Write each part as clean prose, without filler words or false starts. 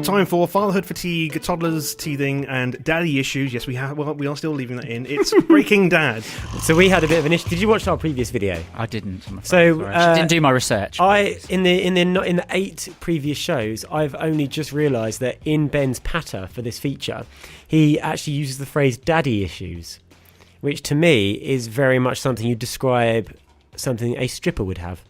Time for fatherhood fatigue, toddlers teething, and daddy issues. Yes, we have. Well, we are still leaving that in. It's Breaking Dad. So we had a bit of an issue. Did you watch our previous video? I didn't. I'm afraid. So I didn't do my research. In the 8 previous shows, I've only just realised that in Ben's patter for this feature, he actually uses the phrase "daddy issues," which to me is very much something you describe something a stripper would have.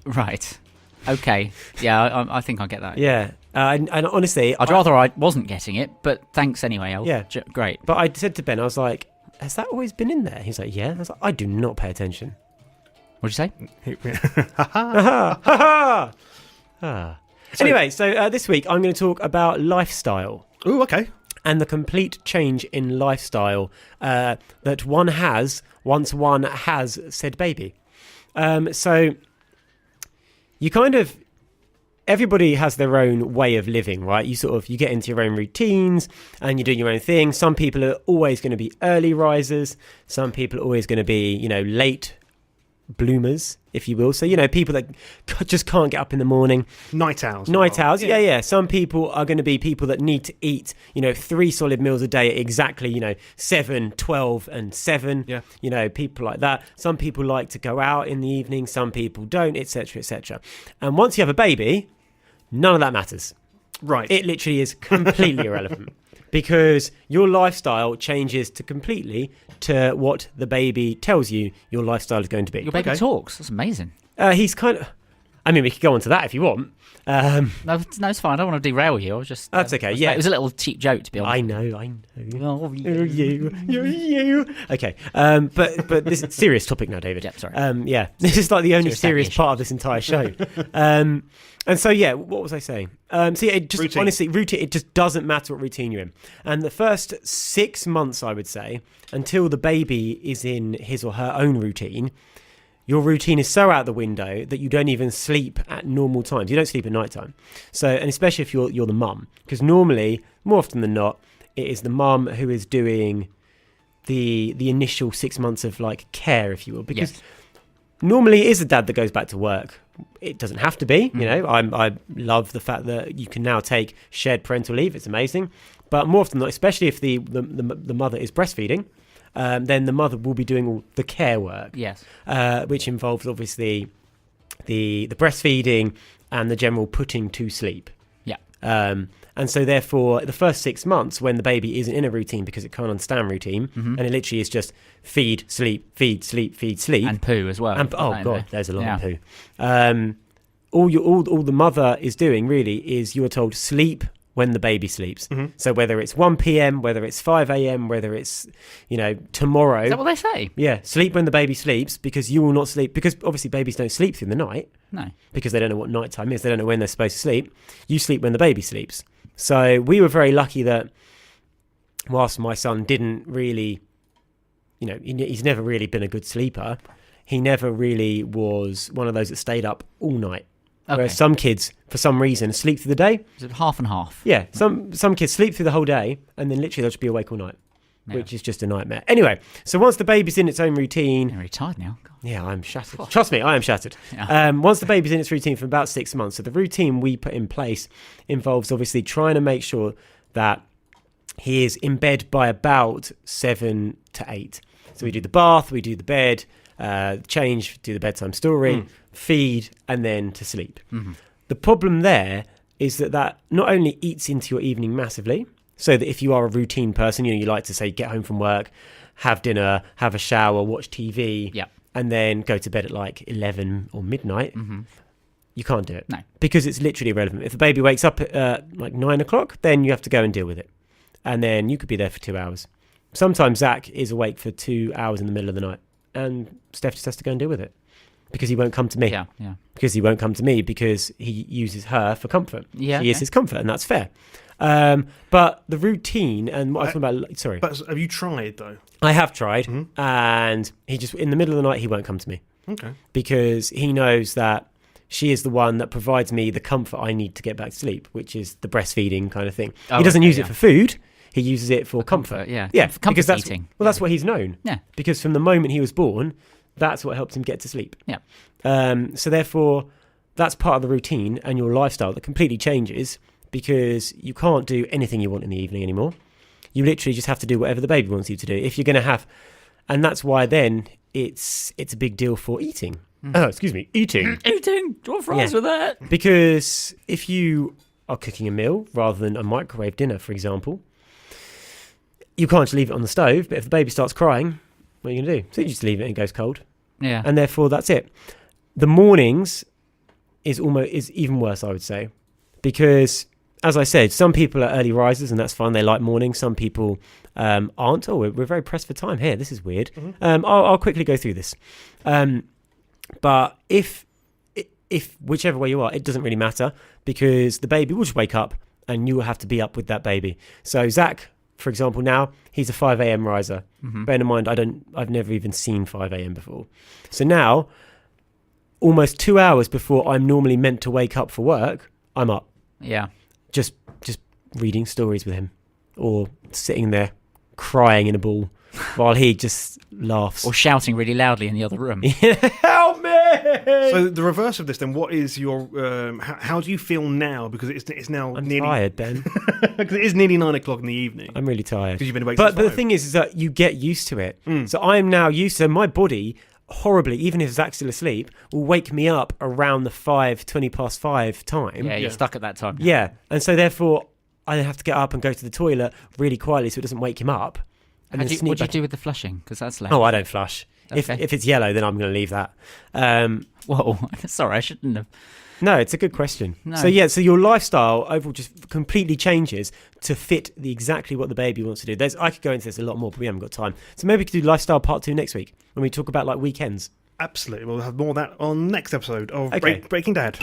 Right. Okay. Yeah, I think I get that. Yeah. And honestly, I'd rather I wasn't getting it, but thanks anyway, El. Yeah. Great. But I said to Ben, I was like, has that always been in there? He's like, yeah. I was like, I do not pay attention. What'd you say? Anyway, so this week I'm going to talk about lifestyle. Ooh, okay. And the complete change in lifestyle that one has once one has said baby. So you kind of... Everybody has their own way of living, right? You get into your own routines and you're doing your own thing. Some people are always going to be early risers. Some people are always going to be, late bloomers, if you will. So, people that just can't get up in the morning. Night owls. Yeah. Some people are going to be people that need to eat, 3 solid meals a day at exactly, 7, 12 and 7. Yeah. People like that. Some people like to go out in the evening. Some people don't, etc., etc. And once you have a baby, none of that matters. Right. It literally is completely irrelevant because your lifestyle changes completely to what the baby tells you your lifestyle is going to be. Your baby talks. That's amazing. He's kind of... I mean, we could go on to that if you want. No, it's fine. I don't want to derail you. I was just... That's okay, yeah. It was a little cheap joke, to be honest. I know. Oh, you. Okay. But this is a serious topic now, David. Yep, sorry. Yeah. This is like the only serious issue. part of this entire show. And so, yeah, what was I saying? It just routine. Honestly, routine, it just doesn't matter what routine you're in. And the first 6 months, I would say, until the baby is in his or her own routine, your routine is so out the window that you don't even sleep at normal times. You don't sleep at night time. So, and especially if you're the mum, because normally, more often than not, it is the mum who is doing the initial 6 months of care, if you will, because Yes. Normally it is the dad that goes back to work. It doesn't have to be, I love the fact that you can now take shared parental leave. It's amazing. But more often than not, especially if the mother is breastfeeding, then the mother will be doing all the care work. Yes. Which involves obviously the breastfeeding and the general putting to sleep. Yeah. And so therefore the first 6 months when the baby isn't in a routine because it can't understand routine, and it literally is just feed, sleep, feed, sleep, feed, sleep. And poo as well. And, oh God, there's a lot of poo. All the mother is doing really is you're told sleep when the baby sleeps. Mm-hmm. So whether it's 1 p.m, whether it's 5 a.m, whether it's, tomorrow. Is that what they say? Yeah, sleep when the baby sleeps because you will not sleep. Because obviously babies don't sleep through the night. No. Because they don't know what nighttime is. They don't know when they're supposed to sleep. You sleep when the baby sleeps. So we were very lucky that whilst my son didn't really, he's never really been a good sleeper. He never really was one of those that stayed up all night. Okay. Whereas some kids, for some reason, sleep through the day. Is it half and half? Yeah, some kids sleep through the whole day and then literally they'll just be awake all night, which is just a nightmare. Anyway, so once the baby's in its own routine... I'm very tired now. God. Yeah, I'm shattered. Trust me, I am shattered. Yeah. Once the baby's in its routine for about 6 months, so the routine we put in place involves obviously trying to make sure that he is in bed by about 7 to 8. So we do the bath, we do the bed, change, do the bedtime story, feed, and then to sleep. Mm-hmm. The problem there is that not only eats into your evening massively, so that if you are a routine person, you like to say get home from work, have dinner, have a shower, watch TV, and then go to bed at 11 or midnight, you can't do it. No. Because it's literally irrelevant. If the baby wakes up at 9 o'clock, then you have to go and deal with it. And then you could be there for 2 hours. Sometimes Zach is awake for 2 hours in the middle of the night and Steph just has to go and deal with it because he won't come to me. Yeah. Because he won't come to me because he uses her for comfort. Yeah. She is his comfort and that's fair. But the routine and what I was talking about... Sorry. But have you tried, though? I have tried. And he just... In the middle of the night, he won't come to me. Okay. Because he knows that she is the one that provides me the comfort I need to get back to sleep, which is the breastfeeding kind of thing. He doesn't use it for food. He uses it for comfort. Yeah. For comfort eating. That's what he's known. Yeah. Because from the moment he was born, that's what helped him get to sleep. Yeah. So therefore, that's part of the routine and your lifestyle that completely changes because you can't do anything you want in the evening anymore. You literally just have to do whatever the baby wants you to do. If you're going to have, and that's why then it's a big deal for eating. Oh, excuse me, eating. Eating. Do you want fries with that? Because if you are cooking a meal rather than a microwave dinner, for example, you can't just leave it on the stove. But if the baby starts crying, what are you going to do? So you just leave it and it goes cold. Yeah. And therefore, that's it. The mornings is even worse, I would say, because as I said, some people are early risers and that's fine. They like mornings. Some people aren't. Oh, we're very pressed for time here. This is weird. I'll quickly go through this. But if whichever way you are, it doesn't really matter because the baby will just wake up and you will have to be up with that baby. So Zach, for example, now he's a 5 a.m. riser. Bear in mind, I've never even seen 5 a.m. before. So now, almost 2 hours before I'm normally meant to wake up for work, I'm up. Yeah. Just reading stories with him or sitting there crying in a ball while he just laughs. Or shouting really loudly in the other room. Help me! So the reverse of this, then, what is your? How do you feel now? Because it's now I'm nearly tired, Ben. because it is nearly 9 o'clock in the evening. I'm really tired. Because you've been awake But since the 5. thing is that you get used to it. So I am now used to my body. Horribly, even if Zach's still asleep, will wake me up around the 20 past 5 time. Yeah, you're stuck at that time. Yeah, and so therefore I have to get up and go to the toilet really quietly so it doesn't wake him up. And What do you back. do with the flushing? Because that's loud. Oh, I don't flush. Okay. If it's yellow, then I'm going to leave that. Whoa, sorry, I shouldn't have. No, it's a good question. No. So yeah, so your lifestyle overall just completely changes to fit exactly what the baby wants to do. I could go into this a lot more, but we haven't got time. So maybe we could do lifestyle part 2 next week when we talk about like weekends. Absolutely. We'll have more of that on next episode of Okay. Breaking Dad.